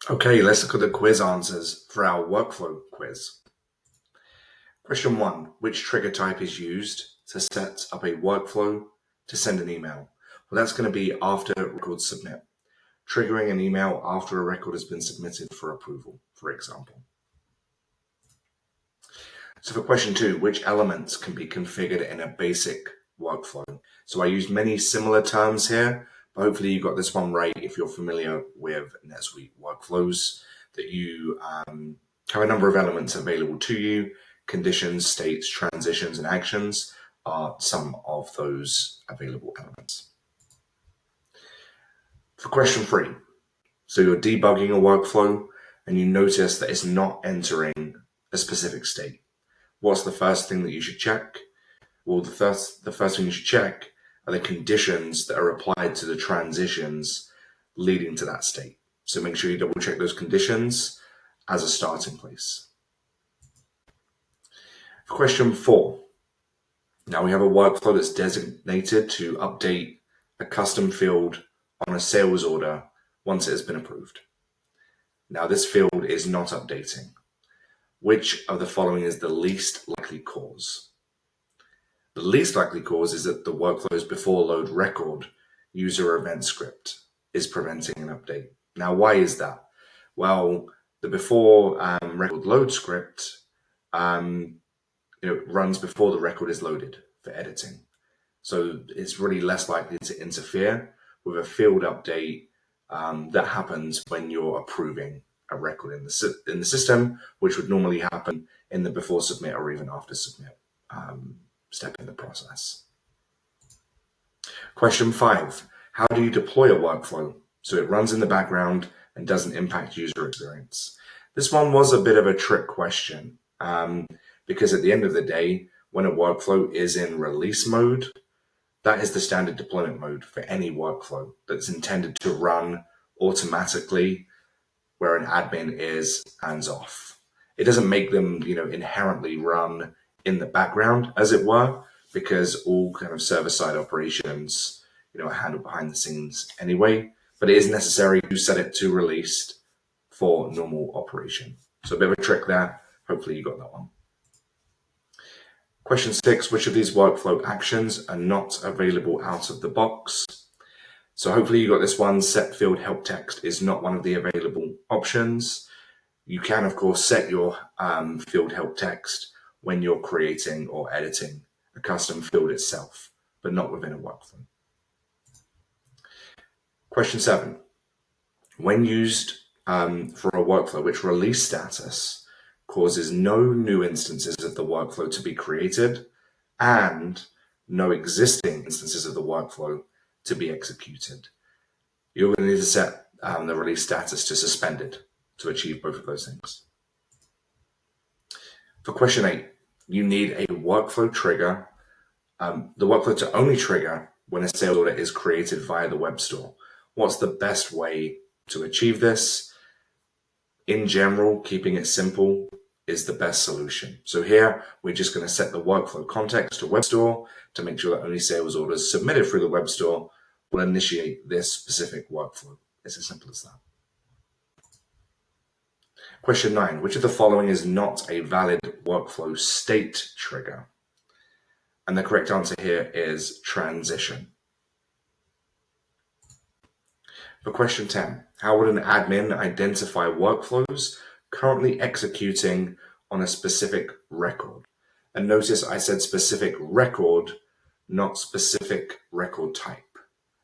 Okay, let's look at the quiz answers for our workflow quiz. Question 1. Which trigger type is used to set up a workflow to send an email? Well, that's going to be after record submit. Triggering an email after a record has been submitted for approval, for example. So for question 2, which elements can be configured in a basic workflow? So I used many similar terms here, but hopefully you got this one right if you're familiar with NetSuite workflows, that you have a number of elements available to you. Conditions, states, transitions, and actions are some of those available elements. For question 3, so you're debugging a workflow and you notice that it's not entering a specific state. What's the first thing that you should check? Well, the first thing you should check are the conditions that are applied to the transitions leading to that state. So make sure you double check those conditions as a starting place. For question 4, now we have a workflow that's designated to update a custom field on a sales order once it has been approved. Now this field is not updating. Which of the following is the least likely cause? The least likely cause is that the workflow's before load record user event script is preventing an update. Now, why is that? Well, the before record load script runs before the record is loaded for editing. So it's really less likely to interfere with a field update that happens when you're approving a record in the system, which would normally happen in the before submit or even after submit step in the process. Question 5, how do you deploy a workflow so it runs in the background and doesn't impact user experience? This one was a bit of a trick question because at the end of the day, when a workflow is in release mode, that is the standard deployment mode for any workflow that's intended to run automatically where an admin is hands-off. It doesn't make them, inherently run in the background, as it were, because all kind of server-side operations, are handled behind the scenes anyway. But it is necessary to set it to released for normal operation. So a bit of a trick there. Hopefully you got that one. Question 6, which of these workflow actions are not available out of the box? So hopefully you got this one. Set field help text is not one of the available options. You can, of course, set your field help text when you're creating or editing a custom field itself, but not within a workflow. Question 7, when used for a workflow which release status causes no new instances of the workflow to be created and no existing instances of the workflow to be executed, you're going to need to set the release status to suspended to achieve both of those things. For question 8, you need a workflow trigger, the workflow to only trigger when a sales order is created via the web store. What's the best way to achieve this? In general, keeping it simple is the best solution. So here, we're just going to set the workflow context to web store to make sure that only sales orders submitted through the web store will initiate this specific workflow. It's as simple as that. Question 9, which of the following is not a valid workflow state trigger? And the correct answer here is transition. For question 10, how would an admin identify workflows currently executing on a specific record? And notice I said specific record, not specific record type.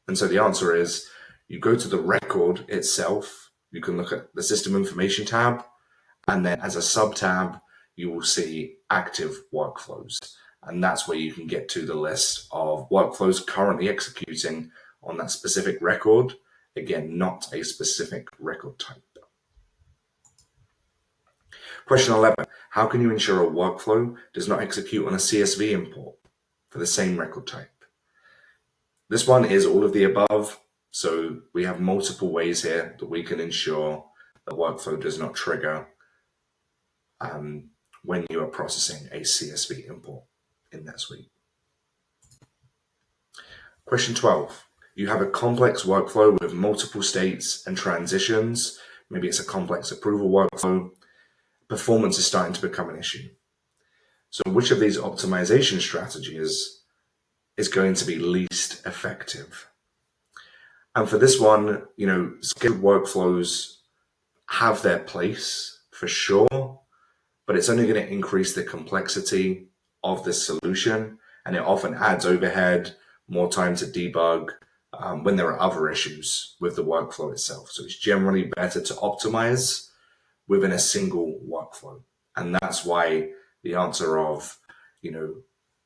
And so the answer is, you go to the record itself, you can look at the system information tab, and then as a sub-tab, you will see active workflows. And that's where you can get to the list of workflows currently executing on that specific record. Again, not a specific record type. Question 11, how can you ensure a workflow does not execute on a CSV import for the same record type? This one is all of the above. So we have multiple ways here that we can ensure the workflow does not trigger when you are processing a CSV import in NetSuite. Question 12. You have a complex workflow with multiple states and transitions. maybe it's a complex approval workflow, performance is starting to become an issue. So which of these optimization strategies is going to be least effective? And for this one, scheduled workflows have their place for sure, but it's only going to increase the complexity of the solution, and it often adds overhead, more time to debug when there are other issues with the workflow itself. So it's generally better to optimize within a single workflow. And that's why the answer of,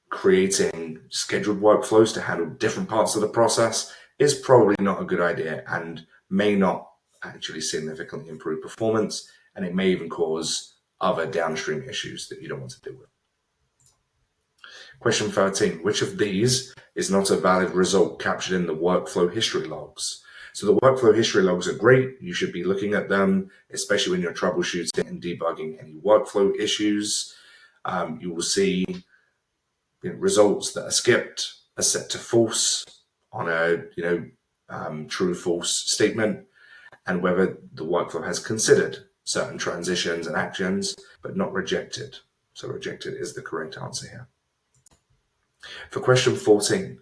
creating scheduled workflows to handle different parts of the process is probably not a good idea and may not actually significantly improve performance, and it may even cause other downstream issues that you don't want to deal with. Question 13, which of these is not a valid result captured in the workflow history logs? So the workflow history logs are great. You should be looking at them, especially when you're troubleshooting and debugging any workflow issues. You will see results that are skipped are set to false on a true false statement, and whether the workflow has considered certain transitions and actions but not rejected. So rejected is the correct answer here. For question 14,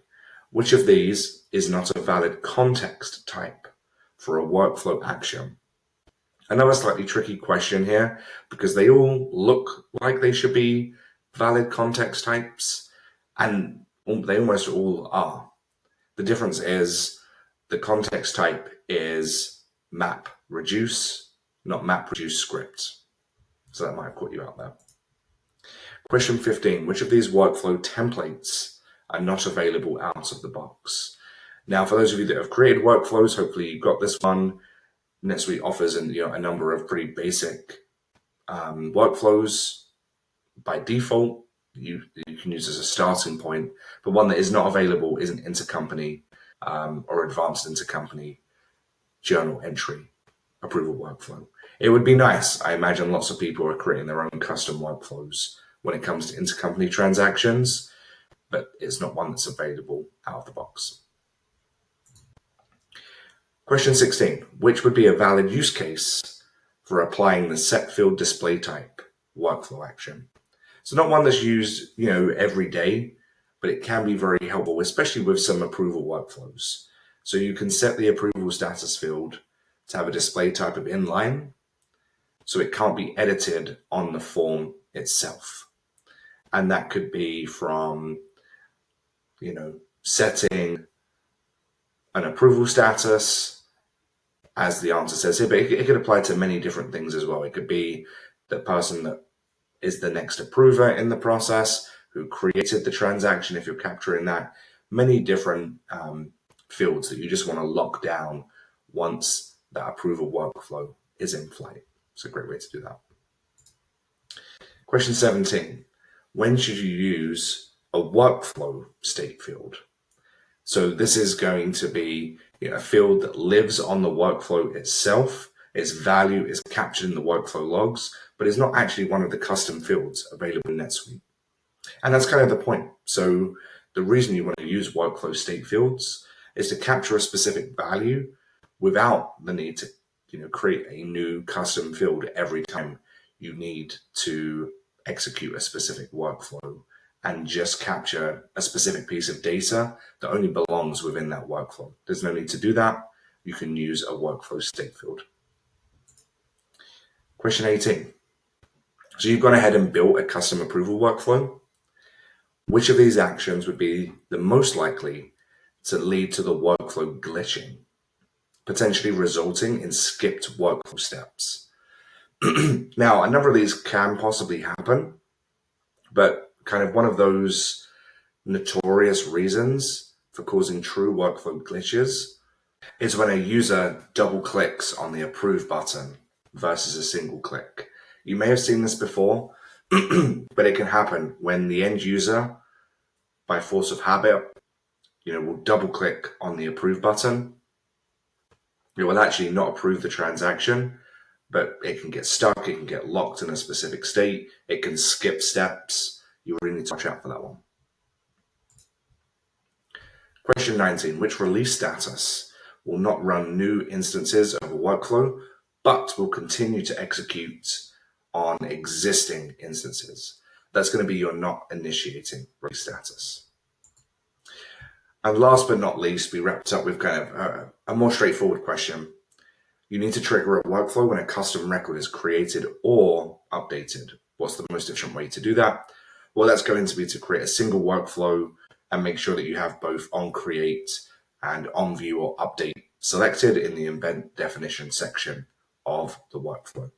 which of these is not a valid context type for a workflow action? Another slightly tricky question here because they all look like they should be valid context types, and they almost all are. The difference is the context type is map reduce, not map reduce script. So that might have caught you out there. Question 15, which of these workflow templates are not available out of the box? Now, for those of you that have created workflows, hopefully you got this one. NetSuite offers a number of pretty basic workflows by default. You can use as a starting point, but one that is not available is an intercompany or advanced intercompany journal entry approval workflow. It would be nice. I imagine lots of people are creating their own custom workflows when it comes to intercompany transactions, but it's not one that's available out of the box. Question 16, which would be a valid use case for applying the set field display type workflow action? So not one that's used, every day, but it can be very helpful, especially with some approval workflows. So you can set the approval status field to have a display type of inline, so it can't be edited on the form itself. And that could be from, setting an approval status, as the answer says here, but it could apply to many different things as well. It could be the person that is the next approver in the process, who created the transaction, if you're capturing that. Many different fields that you just want to lock down once that approval workflow is in flight. It's a great way to do that. Question 17, when should you use a workflow state field? So this is going to be a field that lives on the workflow itself. Its value is captured in the workflow logs, but it's not actually one of the custom fields available in NetSuite. And that's kind of the point. So the reason you want to use workflow state fields is to capture a specific value without the need to create a new custom field every time you need to execute a specific workflow, and just capture a specific piece of data that only belongs within that workflow. There's no need to do that. You can use a workflow state field. Question 18. So you've gone ahead and built a custom approval workflow. Which of these actions would be the most likely to lead to the workflow glitching, potentially resulting in skipped workflow steps? Now, a number of these can possibly happen, but kind of one of those notorious reasons for causing true workflow glitches is when a user double clicks on the approve button versus a single click. You may have seen this before, but it can happen when the end user, by force of habit, will double click on the approve button. It will actually not approve the transaction, but it can get stuck, it can get locked in a specific state, it can skip steps. You really need to watch out for that one. Question 19, which release status will not run new instances of a workflow, but will continue to execute on existing instances. That's going to be your not initiating release status. And last but not least, we wrapped up with kind of a more straightforward question. You need to trigger a workflow when a custom record is created or updated. What's the most efficient way to do that? Well, that's going to be to create a single workflow and make sure that you have both on create and on view or update selected in the event definition section of the workflow.